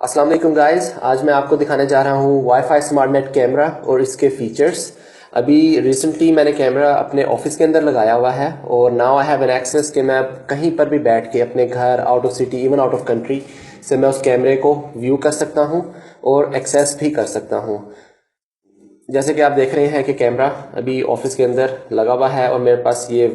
अस्सलाम वालेकुम गाइस, आज मैं आपको दिखाने जा रहा हूँ वाईफाई स्मार्ट नेट कैमरा और इसके फीचर्स। अभी रिसेंटली मैंने कैमरा अपने ऑफिस के अंदर लगाया हुआ है और now I have an access कि मैं कहीं पर भी बैठ के अपने घर, out of city, even out of country से मैं उस कैमरे को व्यू कर सकता हूँ और एक्सेस भी कर सकता हूँ। जैसे कि आप देख रहे हैं कि कैमरा अभी ऑफिस के अंदर लगा हुआ है और मेरे पास ये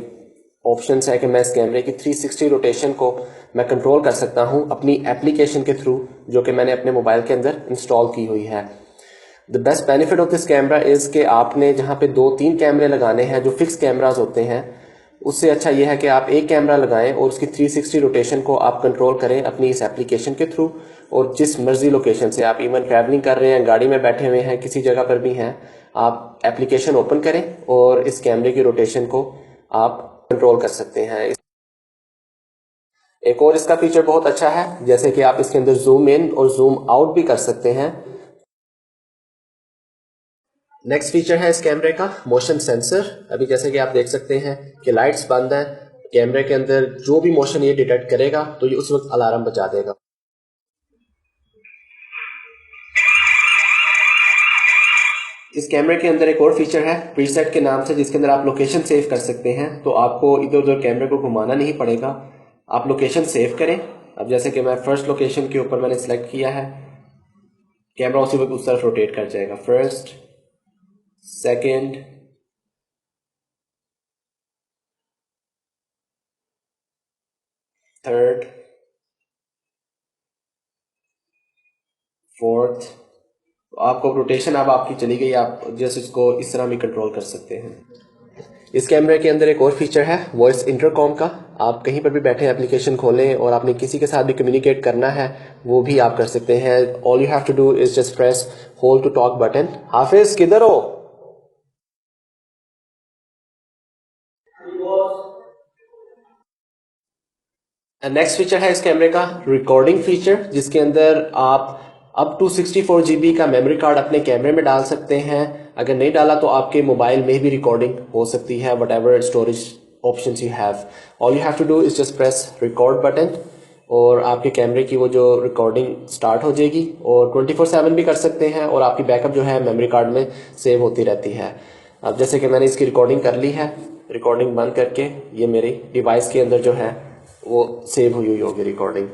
ऑप्शंस है कि मैं इस कैमरे की 360 रोटेशन को मैं कंट्रोल कर सकता हूं अपनी एप्लीकेशन के थ्रू, जो कि मैंने अपने मोबाइल के अंदर इंस्टॉल की हुई है। The best benefit of this camera is कि आपने जहां पे 2-3 कैमरे लगाने हैं जो फिक्स कैमराज होते हैं, उससे अच्छा यह है कि आप एक कैमरा लगाएं और उसकी 360 रोटेशन को आप कंट्रोल करें अपनी इस एप्लीकेशन के थ्रू। और जिस मर्जी लोकेशन से आप इवन ट्रैवलिंग कर रहे हैं, गाड़ी में बैठे हुए हैं, किसी जगह पर भी हैं, आप एप्लीकेशन ओपन करें और इस कैमरे की रोटेशन को आप कंट्रोल कर सकते हैं। एक और इसका फीचर बहुत अच्छा है, जैसे कि आप इसके अंदर जूम इन और जूम आउट भी कर सकते हैं। नेक्स्ट फीचर है इस कैमरे का मोशन सेंसर। अभी जैसे कि आप देख सकते हैं कि लाइट्स बंद हैं, कैमरे के अंदर जो भी मोशन ये डिटेक्ट करेगा तो ये उस वक्त अलार्म बजा देगा। इस कैमरे के अंदर एक और फीचर है प्रीसेट के नाम से, जिसके अंदर आप लोकेशन सेव कर सकते हैं, तो आपको इधर उधर कैमरे को घुमाना नहीं पड़ेगा। आप लोकेशन सेव करें। अब जैसे कि मैं फर्स्ट लोकेशन के ऊपर मैंने सेलेक्ट किया है, कैमरा उसी वक्त उस तरफ रोटेट कर जाएगा। First, second, third, fourth. आपको रोटेशन अब आपकी चली गई, आप जैसे इसको इस तरह भी कंट्रोल कर सकते हैं। इस कैमरे के अंदर एक और फीचर है वॉइस इंटरकॉम का। आप कहीं पर भी बैठे एप्लीकेशन खोलें और आपने किसी के साथ भी कम्युनिकेट करना है, वो भी आप कर सकते हैं। All you have to do is just press hold to talk button. Hafiz किधर हो? नेक्स्ट फीचर है इस कैमरे का रिकॉर्डिंग फीचर, जिसके अंदर आप अप टू 64 GB का मेमोरी कार्ड अपने कैमरे में डाल सकते हैं। अगर नहीं डाला तो आपके मोबाइल में भी रिकॉर्डिंग हो सकती है, whatever storage options you have. All you have to do is just press record button और आपके कैमरे की वो जो रिकॉर्डिंग स्टार्ट हो जाएगी। और 24/7 भी कर सकते हैं और आपकी बैकअप जो है मेमोरी कार्ड में सेव होती रहती है। अब जैसे कि मैंने इसकी रिकॉर्डिंग कर ली है, रिकॉर्डिंग बंद करके ये मेरे डिवाइस के अंदर जो है वो सेव हुई होगी रिकॉर्डिंग।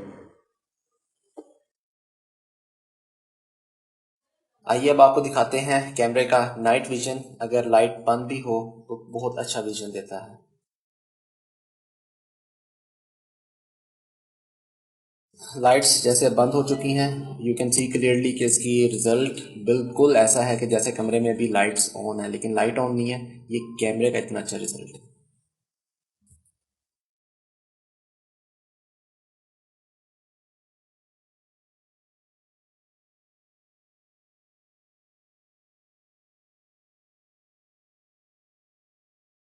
आइए अब आपको दिखाते हैं कैमरे का नाइट विजन। अगर लाइट बंद भी हो तो बहुत अच्छा विजन देता है। लाइट्स जैसे बंद हो चुकी हैं, यू कैन सी क्लियरली कि इसकी रिजल्ट बिल्कुल ऐसा है कि जैसे कमरे में भी लाइट्स ऑन है, लेकिन लाइट ऑन नहीं है। ये कैमरे का इतना अच्छा रिजल्ट है।